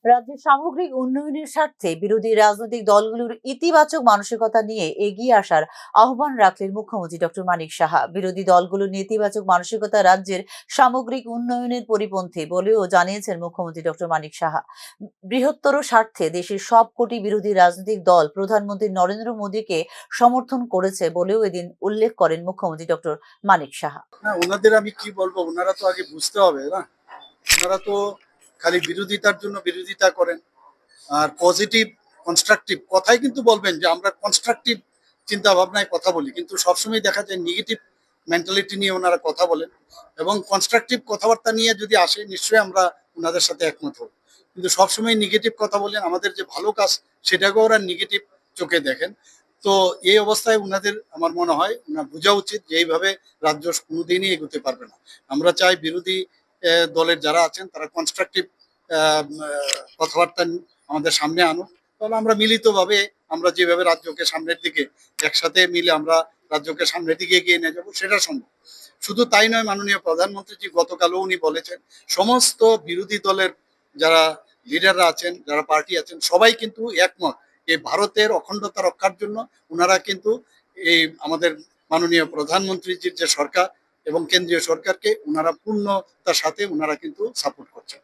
রাজ্যের সামগ্রিক উন্নয়নের স্বার্থে বিরোধী রাজনৈতিক দলগুলোর ইতিবাচক মানসিকতা নিয়ে এগিয়ে আসার আহ্বান রাখলেন মুখ্যমন্ত্রী ডক্টর মানিক সাহা। বিরোধী দলগুলোর নেতিবাচক মানসিকতা রাজ্যের সামগ্রিক উন্নয়নের পরিপন্থী বলেও জানিয়েছেন মুখ্যমন্ত্রী ডক্টর মানিক সাহা। বৃহত্তর স্বার্থে দেশের সব কোটি বিরোধী রাজনৈতিক দল প্রধানমন্ত্রী নরেন্দ্র মোদীকে সমর্থন করেছে বলেও এদিন উল্লেখ করেন মুখ্যমন্ত্রী ডক্টর মানিক সাহা। না, ওনাদের আমি কি বলবো, ওনারা তো আগে বুঝতে হবে না। ওনারা তো খালি বিরোধিতার জন্য বিরোধিতা করেন, আর পজিটিভ কনস্ট্রাকটিভ কথাই কিন্তু বলবেন যে আমরা কনস্ট্রাকটিভ চিন্তা ভাবনায় কথা বলি, কিন্তু সবসময় দেখা যায় নেগেটিভ মেন্টালিটি নিয়ে ওনারা কথা বলেন। এবং কনস্ট্রাকটিভ কথাবার্তা নিয়ে যদি আসে নিশ্চয়ই আমরা ওনাদের সাথে একমত হব, কিন্তু সবসময় নেগেটিভ কথা বলেন, আমাদের যে ভালো কাজ সেটাকেও ওরা নেগেটিভ চোখে দেখেন। তো এই অবস্থায় ওনাদের আমার মনে হয় বোঝা উচিত যে এইভাবে রাজ্য কোনোদিনই এগোতে পারবে না। আমরা চাই বিরোধী দলের যারা আছেন তারা কনস্ট্রাকটিভ কথাবার্তা আমাদের সামনে আনুক, তাহলে আমরা মিলিতভাবে আমরা যেভাবে রাজ্যকে সামনের দিকে একসাথে মিলে আমরা রাজ্যকে সামনের দিকে এগিয়ে নিয়ে যাবো সেটা সম্ভব। শুধু তাই নয়, মাননীয় প্রধানমন্ত্রীজি গতকালও উনি বলেছেন সমস্ত বিরোধী দলের যারা লিডাররা আছেন, যারা পার্টি আছেন, সবাই কিন্তু একমত এই ভারতের অখণ্ডতা রক্ষার জন্য। ওনারা কিন্তু এই আমাদের মাননীয় প্রধানমন্ত্রীজির যে সরকার এবং কেন্দ্রীয় সরকারকে ওনারা পূর্ণতার সাথে ওনারা কিন্তু সাপোর্ট করছেন।